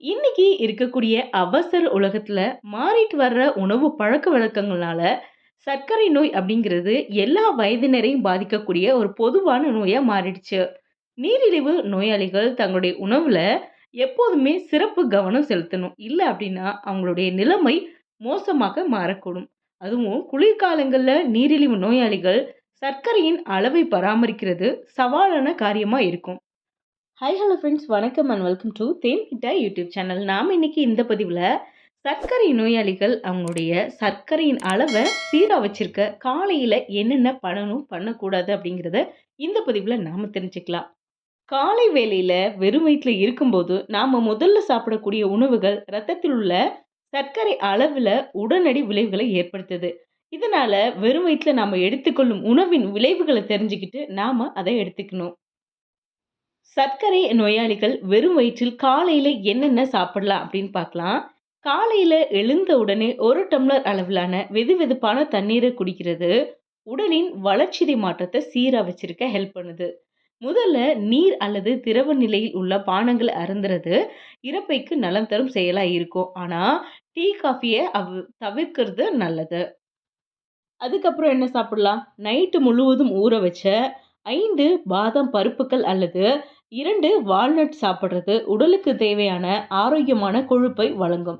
இன்னைக்கு இருக்கக்கூடிய அவசர உலகத்துல மாறிட்டு வர்ற உணவு பழக்கவழக்கங்கள்னால, சர்க்கரை நோய் அப்படிங்கிறது எல்லா வயதினரையும் பாதிக்கக்கூடிய ஒரு பொதுவான நோயா மாறிடுச்சு. நீரிழிவு நோயாளிகள் தங்களுடைய உணவுல எப்போதுமே சிறப்பு கவனம் செலுத்தணும். இல்ல அப்படின்னா அவங்களுடைய நிலைமை மோசமாக மாறக்கூடும். அதுவும் குளிர்காலங்கள்ல நீரிழிவு நோயாளிகள் சர்க்கரையின் அளவை பராமரிக்கிறது சவாலான காரியமா இருக்கும். ஹாய் ஹலோ ஃப்ரெண்ட்ஸ், வணக்கம் அண்ட் வெல்கம் டு தேன்கிட்ட யூடியூப் சேனல். நாம் இன்னைக்கு இந்த பதிவில் சர்க்கரை நோயாளிகள் அவங்களுடைய சர்க்கரையின் அளவை சீராக வச்சிருக்க காலையில் என்னென்ன பண்ணணும் பண்ணக்கூடாது அப்படிங்கிறத இந்த பதிவில் நாம் தெரிஞ்சுக்கலாம். காலை வேளையில் வெறும் வயிற்றில் இருக்கும்போது நாம் முதல்ல சாப்பிடக்கூடிய உணவுகள் ரத்தத்தில் உள்ள சர்க்கரை அளவில் உடனடி விளைவுகளை ஏற்படுத்துது. இதனால வெறும் வயிற்றில் நாம் எடுத்துக்கொள்ளும் உணவின் விளைவுகளை தெரிஞ்சுக்கிட்டு நாம் அதை எடுத்துக்கணும். சர்க்கரை நோயாளிகள் வெறும் வயிற்றில் காலையில என்னென்ன சாப்பிடலாம் அப்படின்னு பார்க்கலாம். காலையில எழுந்த உடனே 1 டம்ளர் அளவிலான வெதுவெதுப்பான தண்ணீரை குடிக்கிறது உடலின் வளர்சிதை மாற்றத்தை சீரா வச்சிருக்க ஹெல்ப் பண்ணுது. முதல்ல நீர் அல்லது திரவ நிலையில் உள்ள பானங்கள் அருந்துறது இரைப்பைக்கு நலம் தரும் செயலா இருக்கும். ஆனா டீ, காஃபியை தவிர்க்கிறது நல்லது. அதுக்கப்புறம் என்ன சாப்பிடலாம்? நைட்டு முழுவதும் ஊற வச்ச 5 பாதாம் பருப்புகள் அல்லது 2 வால்நட் சாப்பிடுறது உடலுக்கு தேவையான ஆரோக்கியமான கொழுப்பை வழங்கும்.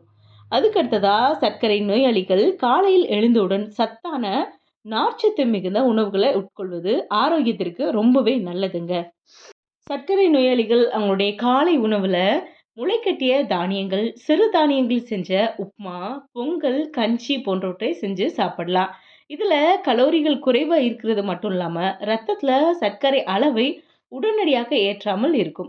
அதுக்கடுத்ததா சர்க்கரை நோயாளிகள் காலையில் எழுந்தவுடன் சத்தான நார்ச்சத்து மிகுந்த உணவுகளை உட்கொள்வது ஆரோக்கியத்திற்கு ரொம்பவே நல்லதுங்க. சர்க்கரை நோயாளிகள் அவங்களுடைய காலை உணவுல முளைக்கட்டிய தானியங்கள், சிறு தானியங்கள் செஞ்ச உப்மா, பொங்கல், கஞ்சி போன்றவற்றை செஞ்சு சாப்பிடலாம். இதுல கலோரிகள் குறைவா இருக்கிறது மட்டும் இல்லாம ரத்தத்துல சர்க்கரை அளவை உடனடியாக ஏற்றாமல் இருக்கும்.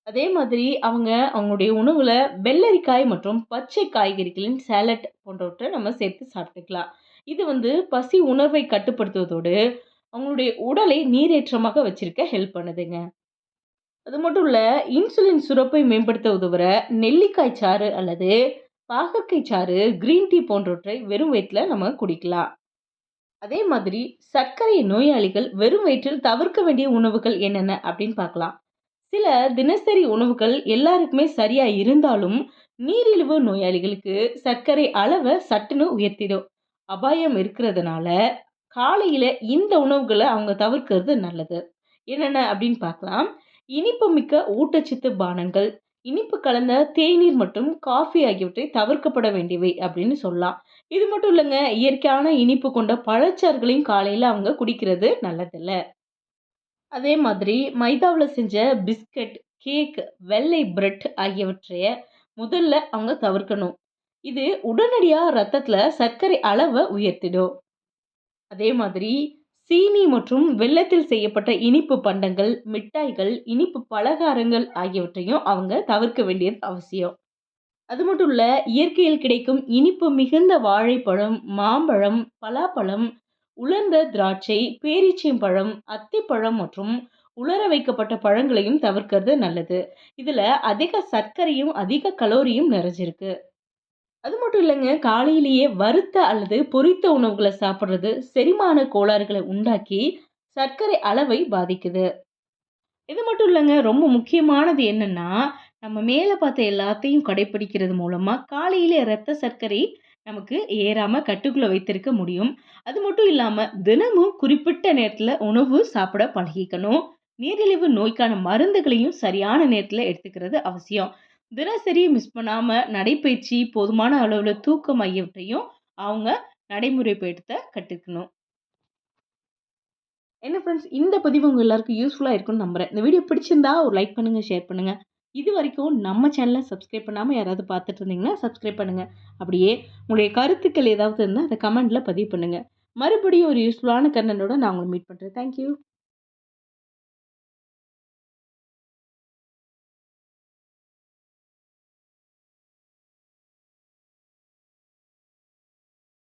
அதே மாதிரி அவங்க அவங்களுடைய உணவுல வெள்ளரிக்காய் மற்றும் பச்சை காய்கறிகளின் சாலட் போன்றவற்றை நம்ம சேர்த்து சாப்பிட்டுக்கலாம். இது பசி உணர்வை கட்டுப்படுத்துவதோடு அவங்களுடைய உடலை நீரேற்றமாக வச்சிருக்க ஹெல்ப் பண்ணுதுங்க. அது மட்டும் இல்ல, இன்சுலின் சுரப்பை மேம்படுத்த உதவுற நெல்லிக்காய் சாறு அல்லது பாகற்காய் சாறு, கிரீன் டீ போன்றவற்றை வெறும் வயிற்றுல நம்ம குடிக்கலாம். அதே மாதிரி சர்க்கரை நோயாளிகள் வெறும் வயிற்றில் தவிர்க்க வேண்டிய உணவுகள் என்னென்ன அப்படின்னு பார்க்கலாம். சில தினசரி உணவுகள் எல்லாருக்குமே சரியா இருந்தாலும் நீரிழிவு நோயாளிகளுக்கு சர்க்கரை அளவை சட்டுன்னு உயர்த்திடும் அபாயம் இருக்கிறதுனால காலையில இந்த உணவுகளை அவங்க தவிர்க்கிறது நல்லது. என்னென்ன அப்படின்னு பார்க்கலாம். இனிப்பு மிக்க ஊட்டச்சத்து பானங்கள், இனிப்பு கலந்த தேநீர் மற்றும் காஃபி ஆகியவற்றை தவிர்க்கப்பட வேண்டியவை அப்படின்னு சொல்லலாம். இது மட்டும் இல்லைங்க, இயற்கையான இனிப்பு கொண்ட பழச்சாறுகளையும் காலையில அவங்க குடிக்கிறது நல்லதில்ல. அதே மாதிரி மைதாவுல செஞ்ச பிஸ்கட், கேக், வெள்ளை பிரெட் ஆகியவற்றைய முதல்ல அவங்க தவிர்க்கணும். இது உடனடியா ரத்தத்துல சர்க்கரை அளவை உயர்த்திடும். அதே மாதிரி சீனி மற்றும் வெல்லத்தில் செய்யப்பட்ட இனிப்பு பண்டங்கள், மிட்டாய்கள், இனிப்பு பலகாரங்கள் ஆகியவற்றையும் அவங்க தவிர்க்க வேண்டியது அவசியம். அது மட்டும் இல்ல, இயற்கையில் கிடைக்கும் இனிப்பு மிகுந்த வாழைப்பழம், மாம்பழம், பலாப்பழம், உலர்ந்த திராட்சை, பேரீச்சம்பழம், அத்திப்பழம் மற்றும் உலர வைக்கப்பட்ட பழங்களையும் தவிர்க்கிறது நல்லது. இதுல அதிக சர்க்கரையும் அதிக கலோரியும் நிறைஞ்சிருக்கு. அது மட்டும் இல்லைங்க, காலையிலேயே வறுத்த அல்லது பொரித்த உணவுகளை சாப்பிடுறது செரிமான கோளாறுகளை உண்டாக்கி சர்க்கரை அளவை பாதிக்குது. இது மட்டும் இல்லைங்க, ரொம்ப முக்கியமானது என்னன்னா, நம்ம மேலே பார்த்த எல்லாத்தையும் கடைப்பிடிக்கிறது மூலமா காலையிலே ரத்த சர்க்கரை நமக்கு ஏறாம கட்டுக்குள்ள வைத்திருக்க முடியும். அது மட்டும் இல்லாம தினமும் குறிப்பிட்ட நேரத்துல உணவு சாப்பிட பழகிக்கணும். நீரிழிவு நோய்க்கான மருந்துகளையும் சரியான நேரத்துல எடுத்துக்கிறது அவசியம். தினசரி மிஸ் பண்ணாம நடைப்பயிற்சி, போதுமான அளவுல தூக்கம் ஆகியவற்றையும் அவங்க நடைமுறைப்படுத்த கத்துக்கணும். என்ன ஃப்ரெண்ட்ஸ், இந்த பதிவு உங்க எல்லாருக்கும் யூஸ்ஃபுல்லா இருக்கும்னு நம்புறேன். இந்த வீடியோ பிடிச்சிருந்தா ஒரு லைக் பண்ணுங்க, ஷேர் பண்ணுங்க. இது வரைக்கும் நம்ம சேனலை சப்ஸ்கிரைப் பண்ணாம யாராவது பார்த்துட்டு இருந்தீங்கன்னா சப்ஸ்கிரைப் பண்ணுங்க. அப்படியே உங்களுடைய கருத்துக்கள் ஏதாவது இருந்தால் அதை கமெண்ட்ல பதிவு பண்ணுங்க. மறுபடியும் ஒரு யூஸ்ஃபுல்லான கண்டென்ட்டோட நான் உங்களை மீட் பண்றேன். தேங்க்யூ.